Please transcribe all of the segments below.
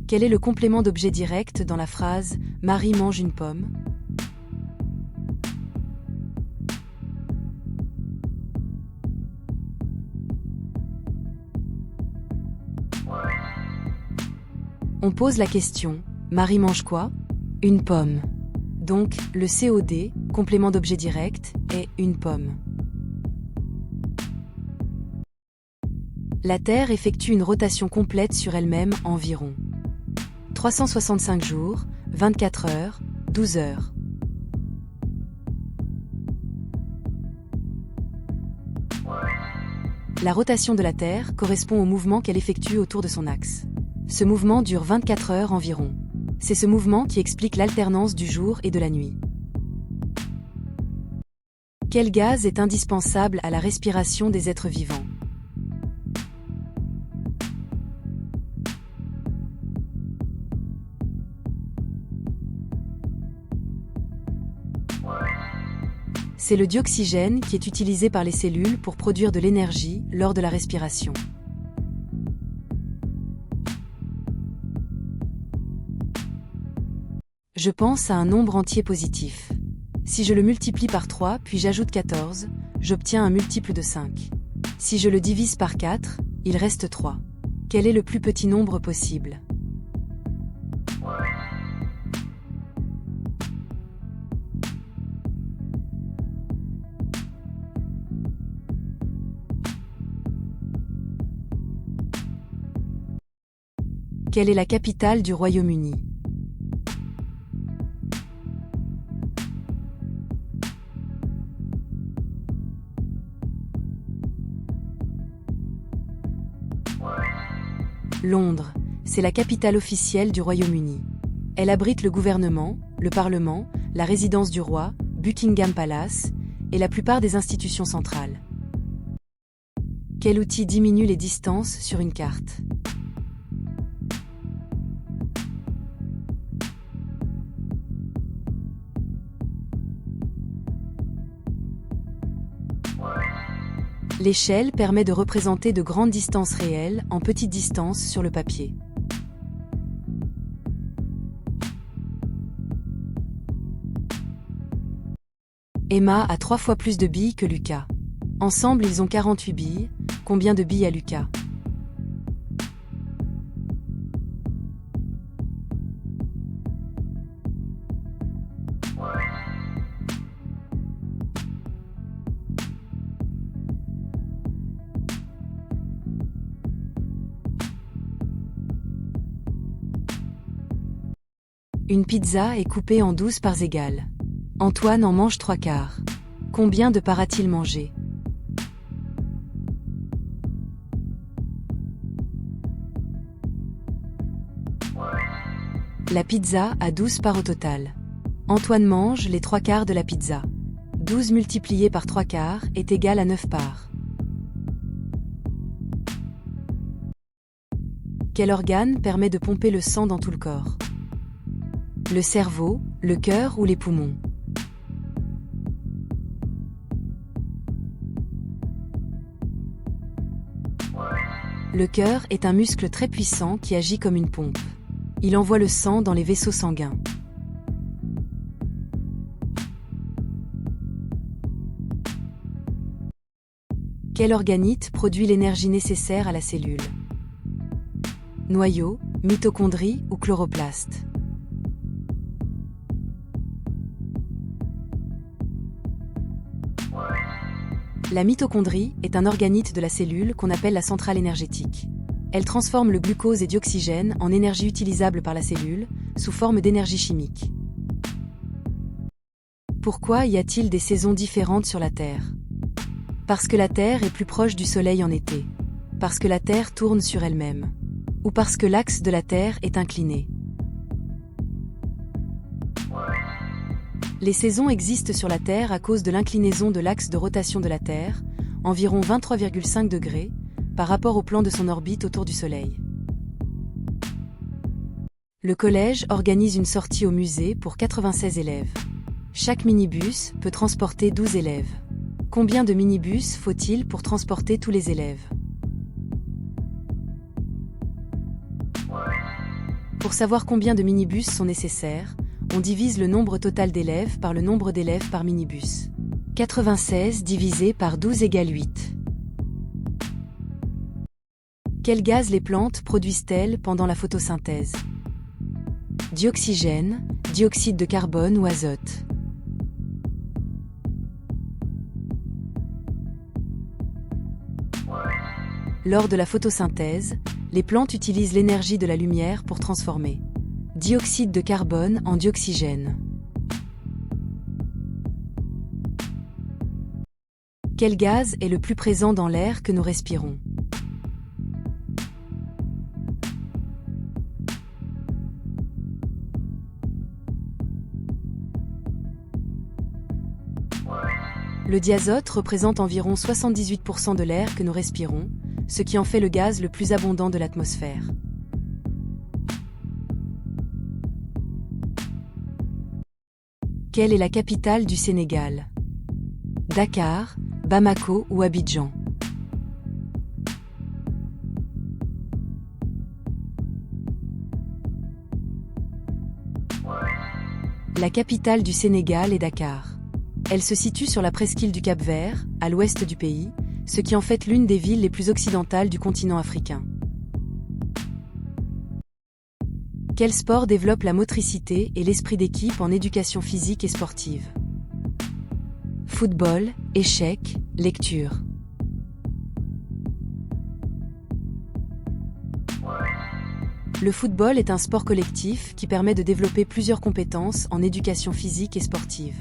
Quel est le complément d'objet direct dans la phrase « Marie mange une pomme » ? On pose la question « Marie mange quoi ?» Une pomme. Donc, le COD, complément d'objet direct, est une pomme. La Terre effectue une rotation complète sur elle-même environ 365 jours, 24 heures, 12 heures. La rotation de la Terre correspond au mouvement qu'elle effectue autour de son axe. Ce mouvement dure 24 heures environ. C'est ce mouvement qui explique l'alternance du jour et de la nuit. Quel gaz est indispensable à la respiration des êtres vivants ? C'est le dioxygène qui est utilisé par les cellules pour produire de l'énergie lors de la respiration. Je pense à un nombre entier positif. Si je le multiplie par 3 puis j'ajoute 14, j'obtiens un multiple de 5. Si je le divise par 4, il reste 3. Quel est le plus petit nombre possible ? Quelle est la capitale du Royaume-Uni ? Londres, c'est la capitale officielle du Royaume-Uni. Elle abrite le gouvernement, le Parlement, la résidence du roi, Buckingham Palace, et la plupart des institutions centrales. Quel outil diminue les distances sur une carte ? L'échelle permet de représenter de grandes distances réelles en petites distances sur le papier. Emma a 3 fois plus de billes que Lucas. Ensemble, ils ont 48 billes. Combien de billes a Lucas ? Une pizza est coupée en 12 parts égales. Antoine en mange 3/4. Combien de parts a-t-il mangé ? La pizza a 12 parts au total. Antoine mange les 3/4 de la pizza. 12 multiplié par 3/4 est égal à 9 parts. Quel organe permet de pomper le sang dans tout le corps ? Le cerveau, le cœur ou les poumons ? Le cœur est un muscle très puissant qui agit comme une pompe. Il envoie le sang dans les vaisseaux sanguins. Quel organite produit l'énergie nécessaire à la cellule ? Noyau, mitochondrie ou chloroplaste ? La mitochondrie est un organite de la cellule qu'on appelle la centrale énergétique. Elle transforme le glucose et dioxygène en énergie utilisable par la cellule, sous forme d'énergie chimique. Pourquoi y a-t-il des saisons différentes sur la Terre ? Parce que la Terre est plus proche du Soleil en été. Parce que la Terre tourne sur elle-même. Ou parce que l'axe de la Terre est incliné. Les saisons existent sur la Terre à cause de l'inclinaison de l'axe de rotation de la Terre, environ 23,5 degrés, par rapport au plan de son orbite autour du Soleil. Le collège organise une sortie au musée pour 96 élèves. Chaque minibus peut transporter 12 élèves. Combien de minibus faut-il pour transporter tous les élèves ? Pour savoir combien de minibus sont nécessaires, on divise le nombre total d'élèves par le nombre d'élèves par minibus. 96 divisé par 12 égale 8. Quels gaz les plantes produisent-elles pendant la photosynthèse? Dioxygène, dioxyde de carbone ou azote? Lors de la photosynthèse, les plantes utilisent l'énergie de la lumière pour transformer dioxyde de carbone en dioxygène. Quel gaz est le plus présent dans l'air que nous respirons? Le diazote représente environ 78% de l'air que nous respirons, ce qui en fait le gaz le plus abondant de l'atmosphère. Quelle est la capitale du Sénégal? Dakar, Bamako ou Abidjan? La capitale du Sénégal est Dakar. Elle se situe sur la presqu'île du Cap-Vert, à l'ouest du pays, ce qui en fait l'une des villes les plus occidentales du continent africain. Quel sport développe la motricité et l'esprit d'équipe en éducation physique et sportive? Football, échecs, lecture. Le football est un sport collectif qui permet de développer plusieurs compétences en éducation physique et sportive.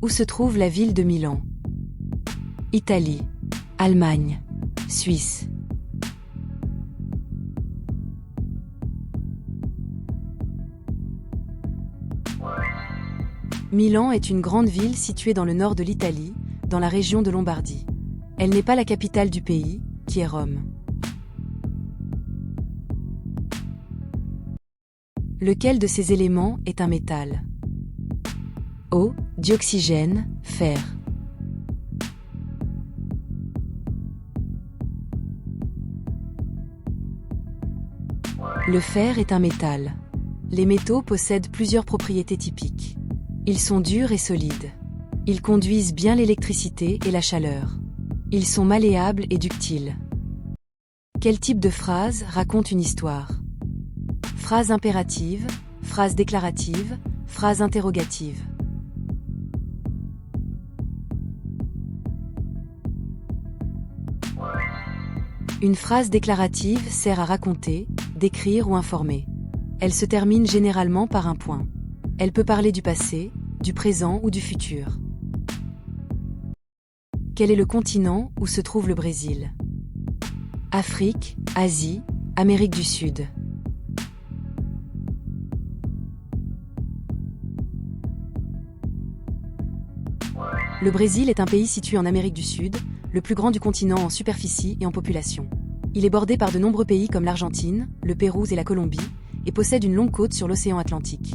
Où se trouve la ville de Milan? Italie, Allemagne, Suisse. Milan est une grande ville située dans le nord de l'Italie, dans la région de Lombardie. Elle n'est pas la capitale du pays, qui est Rome. Lequel de ces éléments est un métal? Eau, dioxygène, fer. Le fer est un métal. Les métaux possèdent plusieurs propriétés typiques. Ils sont durs et solides. Ils conduisent bien l'électricité et la chaleur. Ils sont malléables et ductiles. Quel type de phrase raconte une histoire? Phrase impérative, phrase déclarative, phrase interrogative. Une phrase déclarative sert à raconter, décrire ou informer. Elle se termine généralement par un point. Elle peut parler du passé, du présent ou du futur. Quel est le continent où se trouve le Brésil? Afrique, Asie, Amérique du Sud. Le Brésil est un pays situé en Amérique du Sud, le plus grand du continent en superficie et en population. Il est bordé par de nombreux pays comme l'Argentine, le Pérou et la Colombie, et possède une longue côte sur l'océan Atlantique.